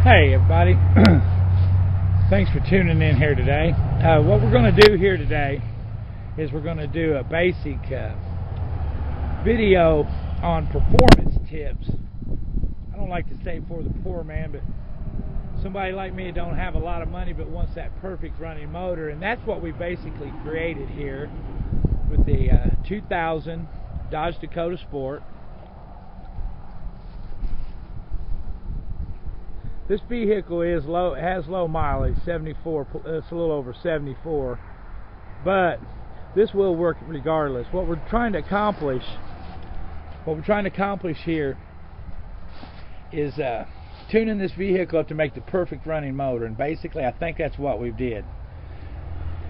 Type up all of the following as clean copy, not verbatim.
Hey everybody, thanks for tuning in here today. What we're going to do here today is we're going to do a basic video on performance tips. I don't like to say for the poor man, but somebody like me don't have a lot of money but wants that perfect running motor, and that's what we basically created here with the 2000 Dodge Dakota Sport. This vehicle is low, has low mileage, 74. It's a little over 74, but this will work regardless. What we're trying to accomplish here is tuning this vehicle up to make the perfect running motor, and basically I think that's what we did.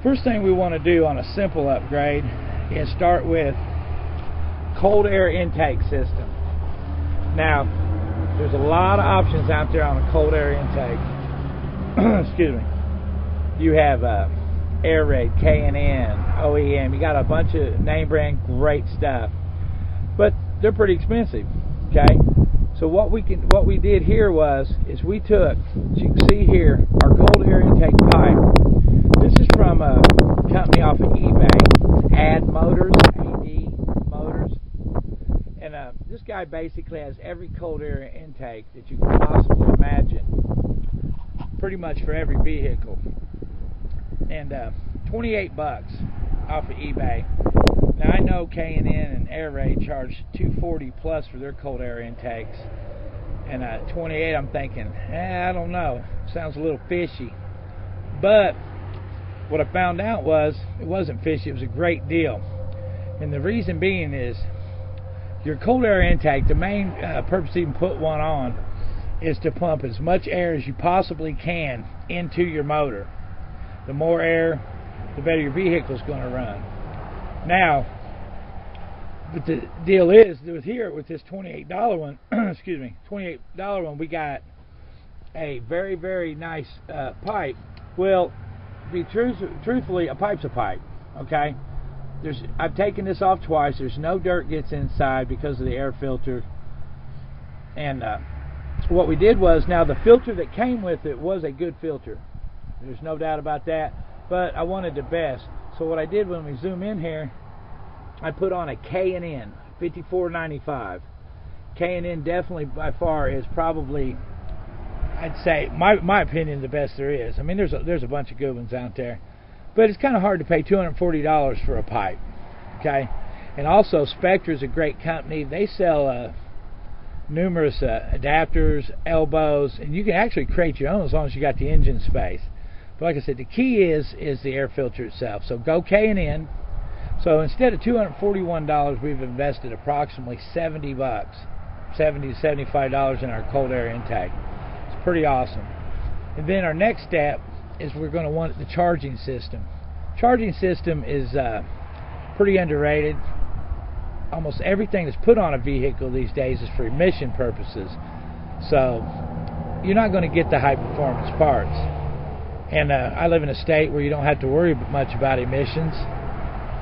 First thing we want to do on a simple upgrade is start with cold air intake system. Now, there's a lot of options out there on a cold air intake. Excuse me. You have Air Raid, K&N, OEM. You got a bunch of name brand great stuff, but they're pretty expensive. Okay. So what we did here is we took, as you can see here, our cold air intake pipe. This is from a company off of eBay, Add Motors, AD Motors. And this guy basically has every cold air intake that you can possibly imagine, pretty much for every vehicle. And $28 off of eBay. Now I know K&N and Air Raid charge $240 plus for their cold air intakes, and $28 I'm thinking, I don't know, sounds a little fishy. But what I found out was it wasn't fishy, it was a great deal. And the reason being is, your cold air intake, the main purpose to even put one on is to pump as much air as you possibly can into your motor. The more air, the better your vehicle is going to run. Now, but the deal is, with this $28 one, excuse me, $28 one, we got a very, very nice pipe. Well, truthfully, a pipe's a pipe, okay? I've taken this off twice. There's no dirt gets inside because of the air filter. And what we did was, now the filter that came with it was a good filter. There's no doubt about that. But I wanted the best. So what I did when we zoom in here, I put on a K&N 5495. K&N definitely by far is probably, I'd say, my opinion, the best there is. I mean, there's a bunch of good ones out there. But it's kind of hard to pay $240 for a pipe, okay? And also, Spectre is a great company. They sell numerous adapters, elbows, and you can actually create your own as long as you got the engine space. But like I said, the key is the air filter itself. So go K&N. So instead of $241, we've invested approximately $70, $70 to $75 in our cold air intake. It's pretty awesome. And then our next step is we're going to want the charging system. Charging system is pretty underrated. Almost everything that's put on a vehicle these days is for emission purposes. So you're not going to get the high performance parts. And I live in a state where you don't have to worry much about emissions.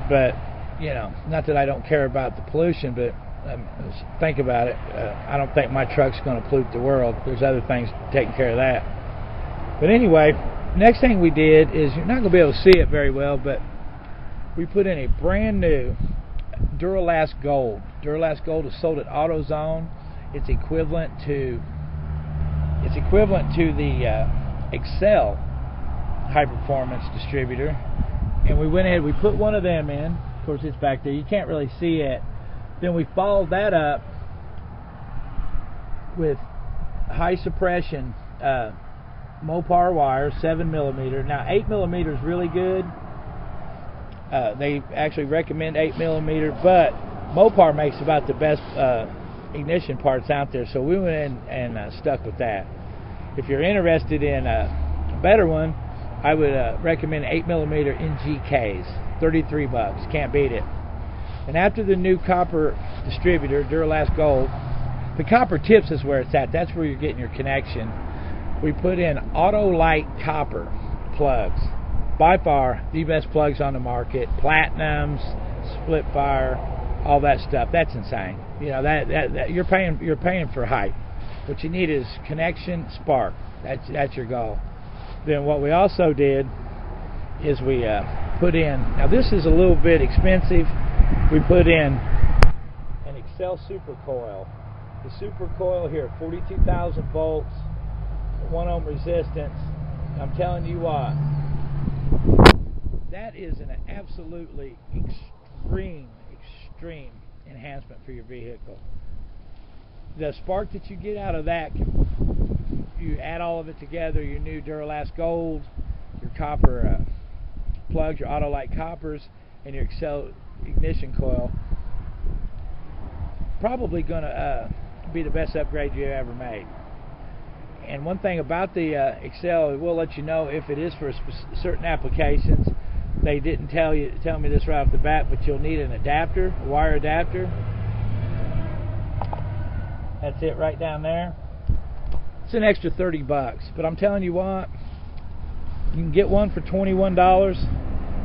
But, you know, not that I don't care about the pollution, but think about it. I don't think my truck's going to pollute the world. There's other things taking care of that. But anyway, next thing we did is, you're not going to be able to see it very well, but we put in a brand new Duralast Gold. Duralast Gold is sold at AutoZone. It's equivalent to the Excel high performance distributor. And we went ahead, we put one of them in. Of course, it's back there. You can't really see it. Then we followed that up with high suppression Mopar wire, 7mm. Now 8mm is really good. They actually recommend 8mm, but Mopar makes about the best ignition parts out there, so we went in and stuck with that. If you're interested in a better one, I would recommend 8mm NGKs, $33. Can't beat it. And after the new copper distributor, Duralast Gold, the copper tips is where it's at. That's where you're getting your connection. We put in Autolite copper plugs. By far the best plugs on the market. Platinums, split fire, all that stuff. That's insane. You know, that you're paying for hype. What you need is connection, spark. That's your goal. Then what we also did is we put in, now this is a little bit expensive, we put in an Excel Super Coil. The Super Coil here, 42,000 volts, 1 ohm resistance. I'm telling you what, that is an absolutely extreme enhancement for your vehicle. The spark that you get out of that, you add all of it together, your new Duralast Gold, your copper plugs, your Autolite coppers, and your Excel ignition coil, probably going to be the best upgrade you ever made. And one thing about the Excel, it will let you know if it is for certain applications. They didn't tell me this right off the bat, but you'll need an adapter, a wire adapter. That's it right down there. It's an extra $30, but I'm telling you what, you can get one for $21,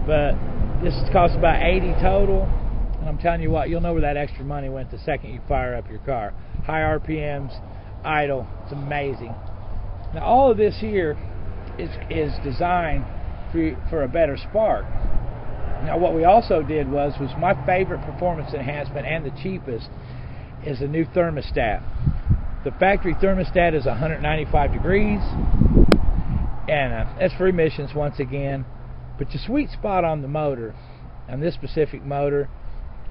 but this costs about $80 total. And I'm telling you what, you'll know where that extra money went the second you fire up your car. High RPMs, idle, it's amazing. Now all of this here is designed for a better spark. Now what we also did was my favorite performance enhancement and the cheapest is a new thermostat. The factory thermostat is 195 degrees, and that's for emissions once again. But your sweet spot on the motor, on this specific motor,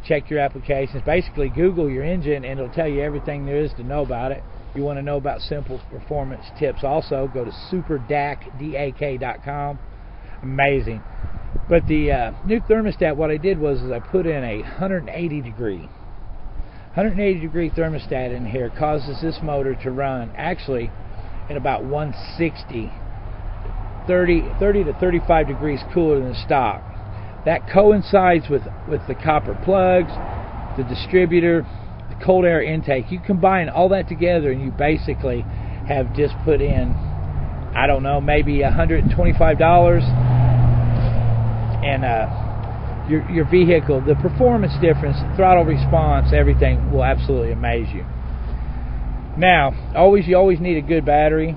check your applications. Basically Google your engine and it'll tell you everything there is to know about it. You want to know about simple performance tips also, go to superdak.com. Amazing. But the new thermostat, what I did was I put in a 180 degree thermostat in here. Causes this motor to run actually at about 160, 30 to 35 degrees cooler than stock. That coincides with the copper plugs, the distributor, the cold air intake. You combine all that together and you basically have just put in, I don't know, maybe $125, and your vehicle, the performance difference, throttle response, everything will absolutely amaze you. Now, you always need a good battery.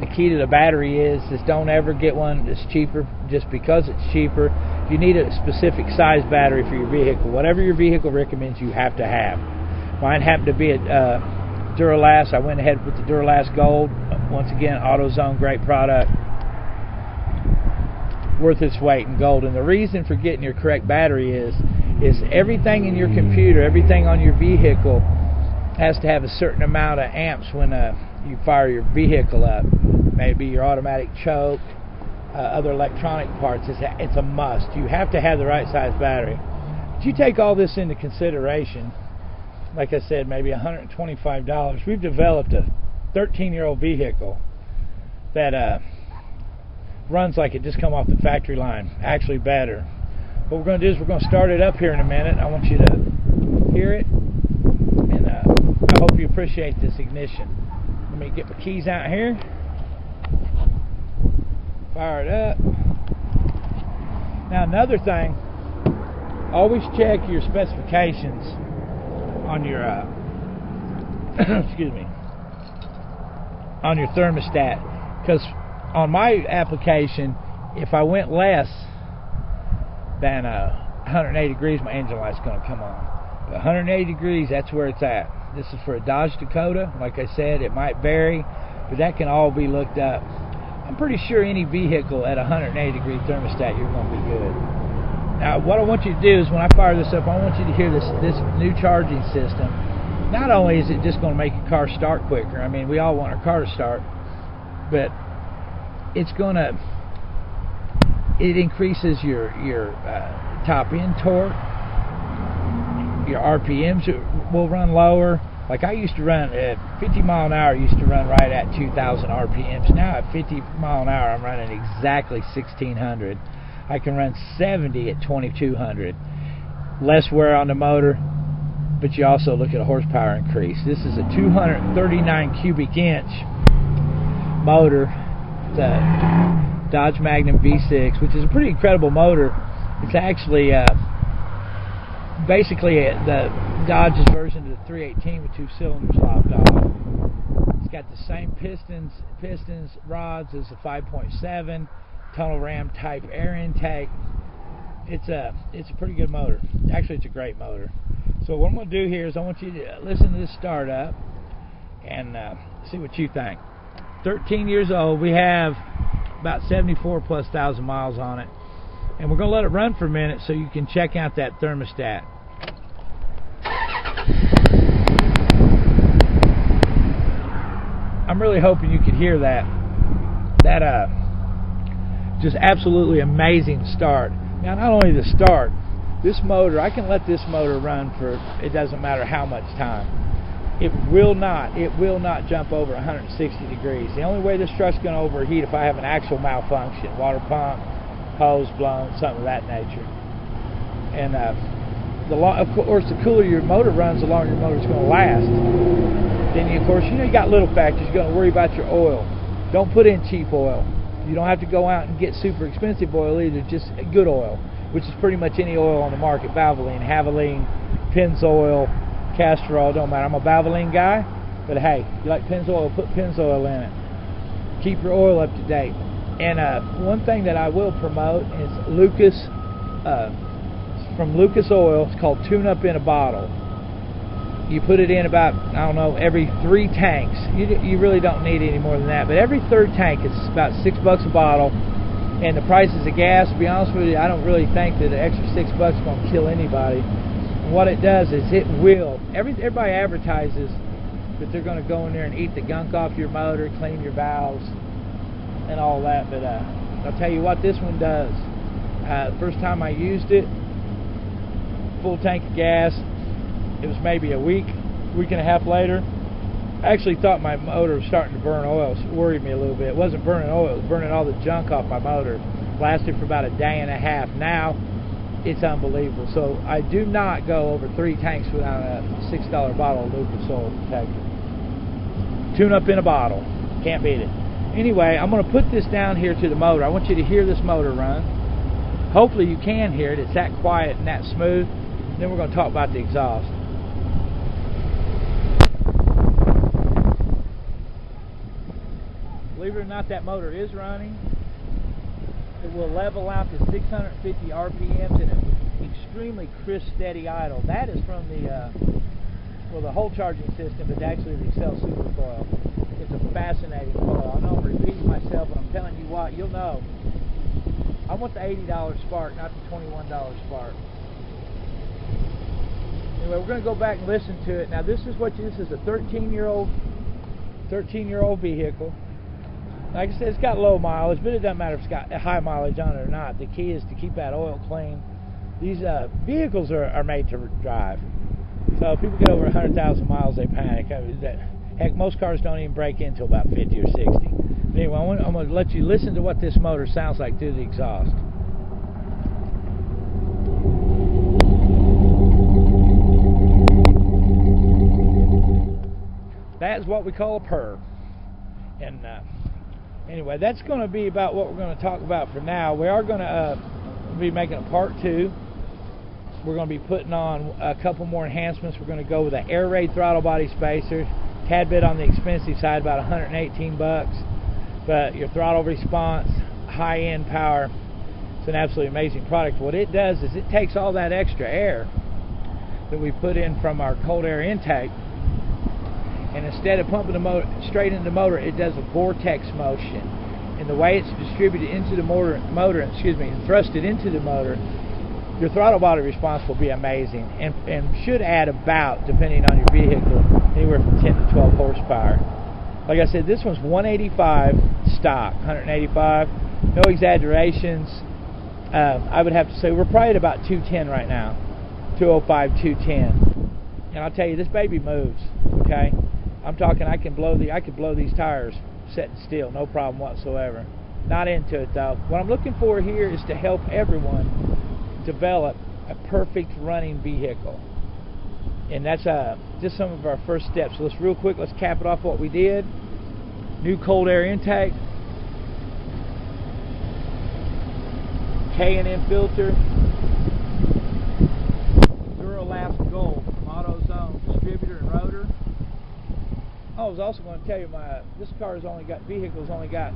The key to the battery is don't ever get one that's cheaper just because it's cheaper. You need a specific size battery for your vehicle. Whatever your vehicle recommends, you have to have. Mine happened to be a Duralast. I went ahead with the Duralast Gold. Once again, AutoZone, great product, worth its weight in gold. And the reason for getting your correct battery is everything in your computer, everything on your vehicle has to have a certain amount of amps when you fire your vehicle up. Maybe your automatic choke, other electronic parts. It's a must. You have to have the right size battery. But you take all this into consideration, like I said, maybe $125. We've developed a 13-year-old vehicle that runs like it just come off the factory line, actually better. What we're going to do is we're going to start it up here in a minute. I want you to hear it, and I hope you appreciate this ignition. Let me get my keys out here, fire it up. Now another thing, always check your specifications on your excuse me, on your thermostat, because on my application, if I went less than 180 degrees, my engine light's going to come on. But 180 degrees, that's where it's at. This is for a Dodge Dakota. Like I said, it might vary, but that can all be looked up. I'm pretty sure any vehicle at 180 degree thermostat, you're going to be good. Now, what I want you to do is when I fire this up, I want you to hear this new charging system. Not only is it just going to make your car start quicker, I mean, we all want our car to start, but it increases your top end torque. Your RPMs will run lower. Like I used to run at 50 mile an hour, used to run right at 2,000 RPMs. Now at 50 mile an hour, I'm running exactly 1,600. I can run 70 at 2,200. Less wear on the motor, but you also look at a horsepower increase. This is a 239 cubic inch motor. It's a Dodge Magnum V6, which is a pretty incredible motor. It's actually basically the Dodge's version of the 318 with 2 cylinders lopped off. pistons, rods is a 5.7 tunnel ram type air intake. It's a pretty good motor. Actually, it's a great motor. So what I'm going to do here is I want you to listen to this start up and see what you think. 13 years old. We have about 74,000+ miles on it, and we're going to let it run for a minute so you can check out that thermostat. I'm really hoping you could hear that just absolutely amazing start. Now, not only the start, this motor, I can let this motor run for, it doesn't matter how much time. It will not jump over 160 degrees. The only way this truck's going to overheat if I have an actual malfunction, water pump, hose blown, something of that nature. And of course, the cooler your motor runs, the longer your motor's going to last. Then you got little factors. You're going to worry about your oil. Don't put in cheap oil. You don't have to go out and get super expensive oil either, just good oil, which is pretty much any oil on the market. Valvoline, Havoline, Pennzoil, castor oil, don't matter. I'm a Valvoline guy, but hey, you like Pennzoil, put Pennzoil in it. Keep your oil up to date. And one thing that I will promote is Lucas, from Lucas Oil. It's called Tune Up in a Bottle. You put it in about, I don't know, every 3 tanks. You really don't need any more than that. But every 3rd tank, it's about $6 a bottle. And the prices of gas, to be honest with you, I don't really think that the extra $6 is going to kill anybody. And what it does is it will. Everybody advertises that they're going to go in there and eat the gunk off your motor, clean your valves, and all that. But I'll tell you what this one does. First time I used it, full tank of gas. It was maybe a week and a half later. I actually thought my motor was starting to burn oil. It worried me a little bit. It wasn't burning oil, it was burning all the junk off my motor. Lasted for about a day and a half. Now, it's unbelievable. So I do not go over 3 tanks without a $6 bottle of Lucas Oil Protector. Tune up in a bottle. Can't beat it. Anyway, I'm going to put this down here to the motor. I want you to hear this motor run. Hopefully you can hear it. It's that quiet and that smooth. Then we're going to talk about the exhaust. Believe it or not, that motor is running. It will level out to 650 RPMs in an extremely crisp, steady idle. That is from the whole charging system, but actually the Excel Super Coil. It's a fascinating coil. I know I'm repeating myself, but I'm telling you what, you'll know. I want the $80 spark, not the $21 spark. Anyway, we're going to go back and listen to it. Now, this is a 13-year-old vehicle. Like I said, it's got low mileage, but it doesn't matter if it's got a high mileage on it or not. The key is to keep that oil clean. These vehicles are made to drive. So if people get over 100,000 miles, they panic. Heck, most cars don't even break in until about 50 or 60. But anyway, I'm going to let you listen to what this motor sounds like through the exhaust. That is what we call a purr. And anyway, that's going to be about what we're going to talk about for now. We are going to be making a part 2. We're going to be putting on a couple more enhancements. We're going to go with an air raid throttle body spacer. Tad bit on the expensive side, about $118. But your throttle response, high-end power, it's an absolutely amazing product. What it does is it takes all that extra air that we put in from our cold air intake, and instead of pumping the motor straight into the motor, it does a vortex motion. And the way it's distributed into the motor, and thrusted into the motor, your throttle body response will be amazing, and should add about, depending on your vehicle, anywhere from 10 to 12 horsepower. Like I said, this one's 185 stock, 185, no exaggerations. I would have to say we're probably at about 210 right now, 205, 210. And I'll tell you, this baby moves. Okay, I'm talking. I could blow these tires sitting still, no problem whatsoever. Not into it though. What I'm looking for here is to help everyone develop a perfect running vehicle, and that's just some of our first steps. So let's cap it off what we did. New cold air intake, K&N filter, Duralast Gold from AutoZone distributor and rotor. Oh, I was also going to tell you, this vehicle's only got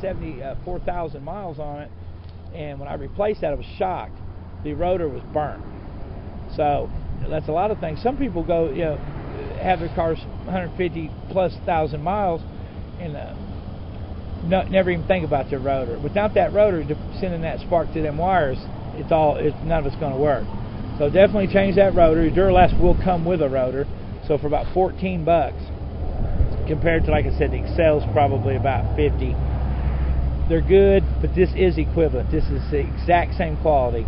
74,000 miles on it, and when I replaced that, I was shocked. The rotor was burnt. So that's a lot of things. Some people go, have their cars 150,000+ miles and never even think about their rotor. Without that rotor sending that spark to them wires, none of it's going to work. So definitely change that rotor. Your Duralast will come with a rotor. So for about $14, compared to, like I said, the Excel's probably about $50. They're good, but this is equivalent. This is the exact same quality.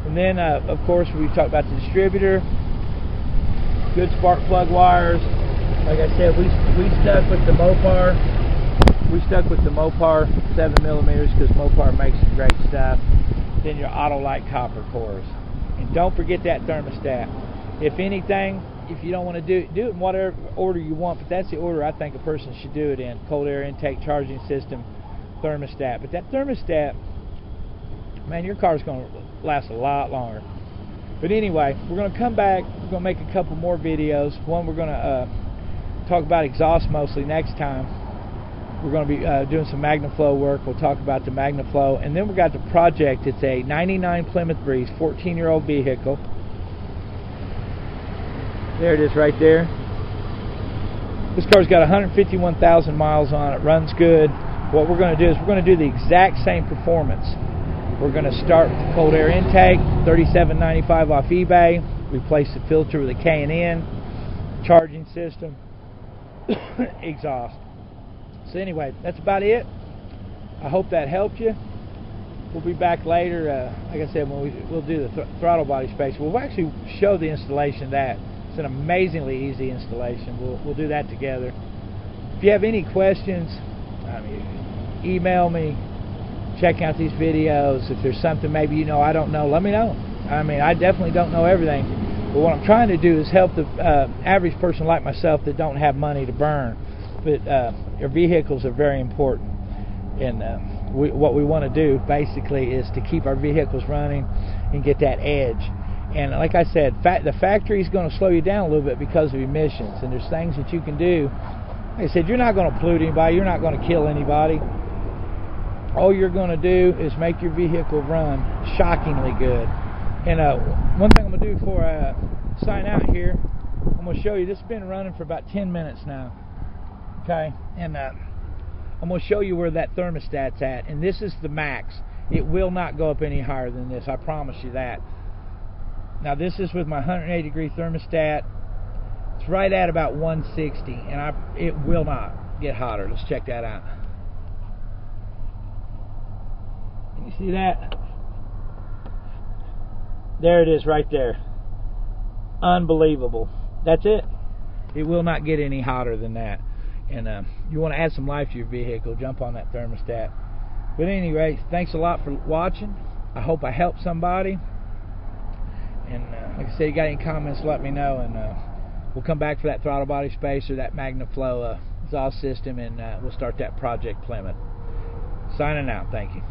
And then, of course, we talked about the distributor. Good spark plug wires. Like I said, we stuck with the Mopar. We stuck with the Mopar 7mm because Mopar makes some great stuff. Then your Autolite copper cores. And don't forget that thermostat. If anything, if you don't want to do it in whatever order you want, but that's the order I think a person should do it in: cold air intake, charging system, thermostat. But that thermostat, man, your car's going to last a lot longer. But anyway, we're going to come back. We're going to make a couple more videos. One, we're going to talk about exhaust mostly next time. We're going to be doing some MagnaFlow work. We'll talk about the MagnaFlow. And then we got the Project. It's a 99 Plymouth Breeze, 14-year-old vehicle. There it is right there. This car's got 151,000 miles on it. Runs good. What we're going to do is we're going to do the exact same performance. We're going to start with the cold air intake, $37.95 off eBay. Replace the filter with a K&N, charging system, exhaust. So anyway, that's about it. I hope that helped you. We'll be back later. Like I said, when we'll do the throttle body spacer. We'll actually show the installation of that. It's an amazingly easy installation. We'll do that together. If you have any questions, email me. Check out these videos. If there's something maybe I don't know, let me know. I definitely don't know everything, but what I'm trying to do is help the average person like myself that don't have money to burn. But your vehicles are very important, and what we want to do basically is to keep our vehicles running and get that edge. And like I said, the factory is going to slow you down a little bit because of emissions, and there's things that you can do. Like I said, you're not going to pollute anybody, you're not going to kill anybody. All you're going to do is make your vehicle run shockingly good. And one thing I'm going to do before I sign out here, I'm going to show you, this has been running for about 10 minutes now. Okay, and I'm going to show you where that thermostat's at. And this is the max. It will not go up any higher than this, I promise you that. Now this is with my 180-degree thermostat. It's right at about 160, and it will not get hotter. Let's check that out. You see that? There it is right there. Unbelievable. That's it. It will not get any hotter than that. And you want to add some life to your vehicle, jump on that thermostat. But anyway, thanks a lot for watching. I hope I helped somebody. And like I said, you got any comments, let me know. And we'll come back for that throttle body spacer, that MagnaFlow exhaust system, and we'll start that Project Plymouth. Signing out. Thank you.